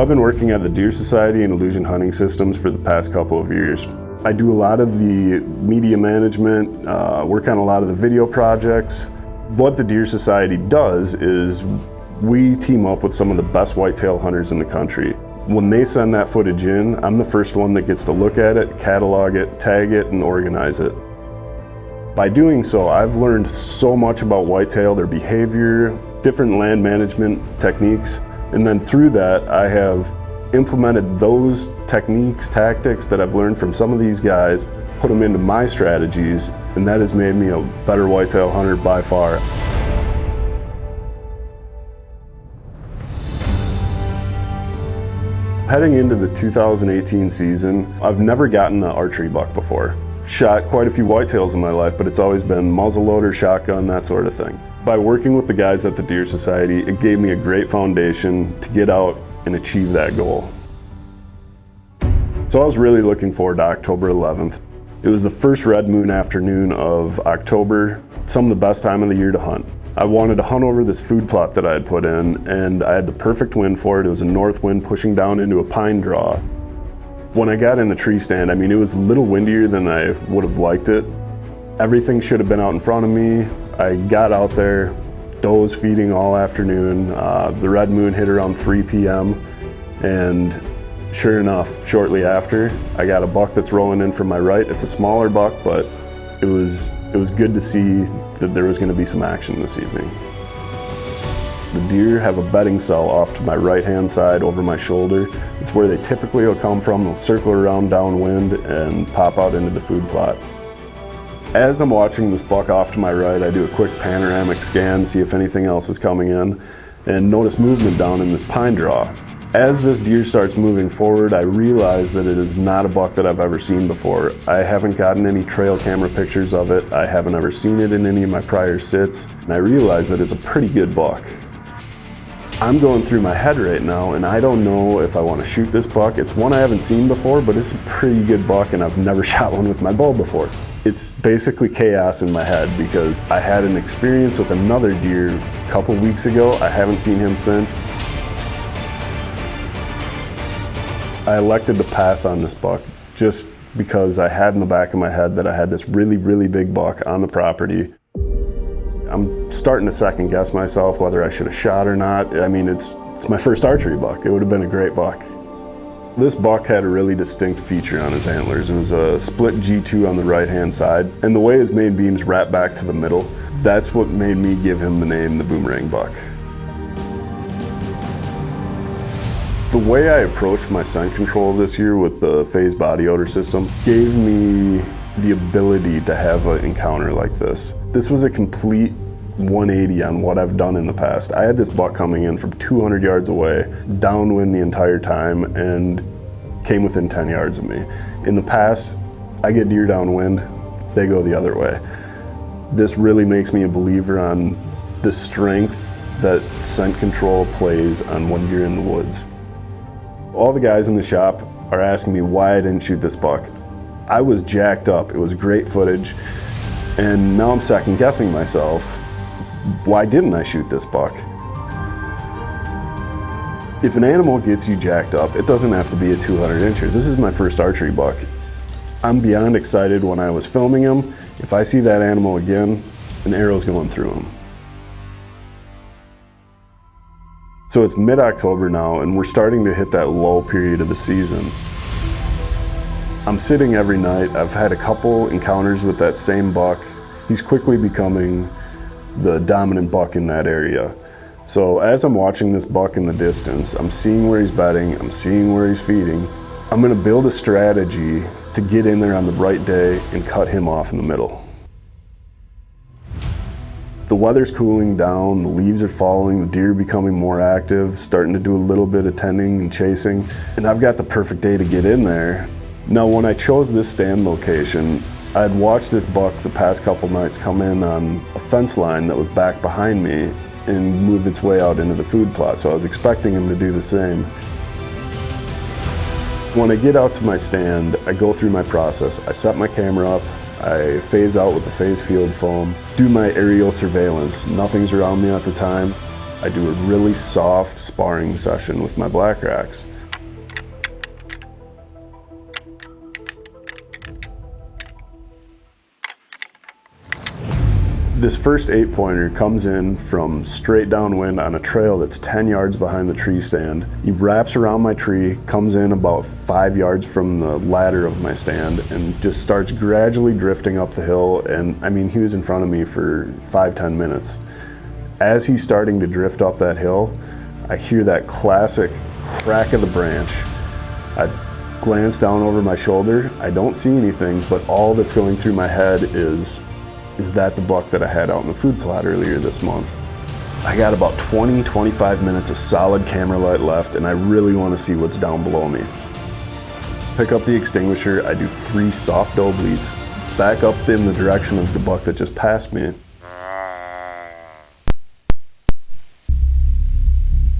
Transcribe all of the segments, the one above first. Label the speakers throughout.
Speaker 1: I've been working at the Deer Society and Illusion Hunting Systems for the past couple of years. I do a lot of the media management, work on a lot of the video projects. What the Deer Society does is we team up with some of the best whitetail hunters in the country. When they send that footage in, I'm the first one that gets to look at it, catalog it, tag it, and organize it. By doing so, I've learned so much about whitetail, their behavior, different land management techniques, and then through that, I have implemented those techniques, tactics that I've learned from some of these guys, put them into my strategies, and that has made me a better whitetail hunter by far. Heading into the 2018 season, I've never gotten an archery buck before. Shot quite a few whitetails in my life, but it's always been muzzleloader, shotgun, that sort of thing. By working with the guys at the Deer Society, it gave me a great foundation to get out and achieve that goal. So I was really looking forward to October 11th. It was the first red moon afternoon of October, some of the best time of the year to hunt. I wanted to hunt over this food plot that I had put in, and I had the perfect wind for it. It was a north wind pushing down into a pine draw. When I got in the tree stand, I mean, it was a little windier than I would have liked it. Everything should have been out in front of me. I got out there, does feeding all afternoon. The red moon hit around 3 p.m. and sure enough, shortly after, I got a buck that's rolling in from my right. It's a smaller buck, but it was good to see that there was going to be some action this evening. The deer have a bedding cell off to my right-hand side over my shoulder. It's where they typically will come from. They'll circle around downwind and pop out into the food plot. As I'm watching this buck off to my right, I do a quick panoramic scan, see if anything else is coming in, and notice movement down in this pine draw. As this deer starts moving forward, I realize that it is not a buck that I've ever seen before. I haven't gotten any trail camera pictures of it. I haven't ever seen it in any of my prior sits, and I realize that it's a pretty good buck. I'm going through my head right now, and I don't know if I want to shoot this buck. It's one I haven't seen before, but it's a pretty good buck, and I've never shot one with my bow before. It's basically chaos in my head because I had an experience with another deer a couple weeks ago. I haven't seen him since. I elected to pass on this buck just because I had in the back of my head that I had this really, really big buck on the property. I'm starting to second guess myself whether I should have shot or not. I mean, it's my first archery buck. It would have been a great buck. This buck had a really distinct feature on his antlers. It was a split G2 on the right-hand side, and the way his main beams wrap back to the middle, that's what made me give him the name the Boomerang buck. The way I approached my scent control this year with the phase body odor system gave me the ability to have an encounter like this. This was a complete 180 on what I've done in the past. I had this buck coming in from 200 yards away, downwind the entire time, and came within 10 yards of me. In the past, I get deer downwind, they go the other way. This really makes me a believer on the strength that scent control plays on when you're in the woods. All the guys in the shop are asking me why I didn't shoot this buck. I was jacked up, it was great footage, and now I'm second guessing myself. Why didn't I shoot this buck? If an animal gets you jacked up, it doesn't have to be a 200-incher. This is my first archery buck. I'm beyond excited when I was filming him. If I see that animal again, an arrow's going through him. So it's mid-October now, and we're starting to hit that low period of the season. I'm sitting every night. I've had a couple encounters with that same buck. He's quickly becoming the dominant buck in that area. So as I'm watching this buck in the distance, I'm seeing where he's bedding, I'm seeing where he's feeding. I'm gonna build a strategy to get in there on the right day and cut him off in the middle. The weather's cooling down, the leaves are falling, the deer are becoming more active, starting to do a little bit of tending and chasing, and I've got the perfect day to get in there. Now, when I chose this stand location, I'd watched this buck the past couple nights come in on a fence line that was back behind me and move its way out into the food plot, so I was expecting him to do the same. When I get out to my stand, I go through my process. I set my camera up, I phase out with the phase field foam, do my aerial surveillance. Nothing's around me at the time. I do a really soft sparring session with my black racks. This first 8-pointer comes in from straight downwind on a trail that's 10 yards behind the tree stand. He wraps around my tree, comes in about 5 yards from the ladder of my stand, and just starts gradually drifting up the hill. And I mean, he was in front of me for 5-10 minutes. As he's starting to drift up that hill, I hear that classic crack of the branch. I glance down over my shoulder. I don't see anything, but all that's going through my head is that the buck that I had out in the food plot earlier this month? I got about 20-25 minutes of solid camera light left, and I really want to see what's down below me. Pick up the extinguisher, I do 3 soft obliques, back up in the direction of the buck that just passed me.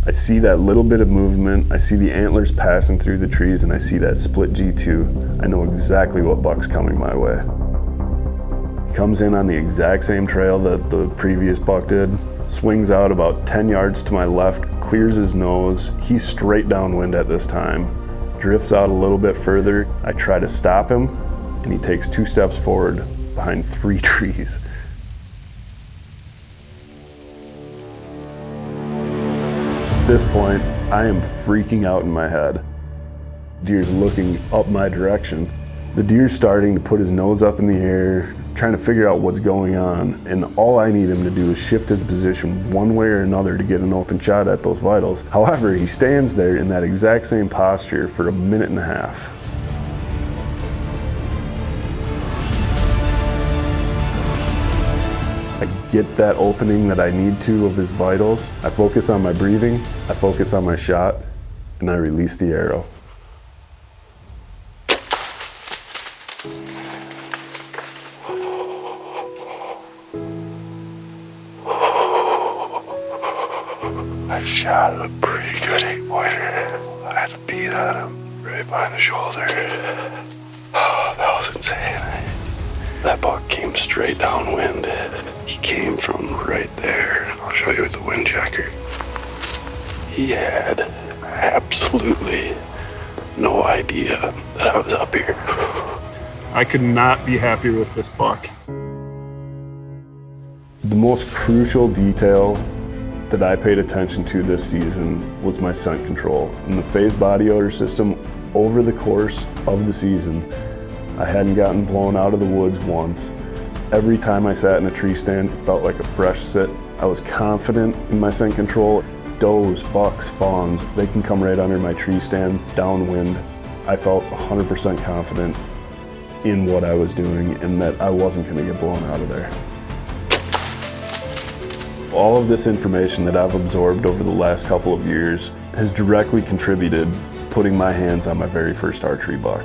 Speaker 1: I see that little bit of movement, I see the antlers passing through the trees, and I see that split G2. I know exactly what buck's coming my way. He comes in on the exact same trail that the previous buck did, swings out about 10 yards to my left, clears his nose. He's straight downwind at this time, drifts out a little bit further. I try to stop him, and he takes 2 steps forward behind 3 trees. At this point, I am freaking out in my head. Deer's looking up my direction. The deer's starting to put his nose up in the air, trying to figure out what's going on, and all I need him to do is shift his position one way or another to get an open shot at those vitals. However, he stands there in that exact same posture for a minute and a half. I get that opening that I need to of his vitals. I focus on my breathing, I focus on my shot, and I release the arrow.
Speaker 2: I shot a pretty good 8-pointer. I had a beat on him right behind the shoulder. Oh, that was insane. That buck came straight downwind. He came from right there. I'll show you with the wind checker. He had absolutely no idea that I was up here.
Speaker 1: I could not be happier with this buck. The most crucial detail that I paid attention to this season was my scent control. In the phase body odor system, over the course of the season, I hadn't gotten blown out of the woods once. Every time I sat in a tree stand, it felt like a fresh sit. I was confident in my scent control. Does, bucks, fawns, they can come right under my tree stand, downwind. I felt 100% confident in what I was doing and that I wasn't gonna get blown out of there. All of this information that I've absorbed over the last couple of years has directly contributed putting my hands on my very first archery buck.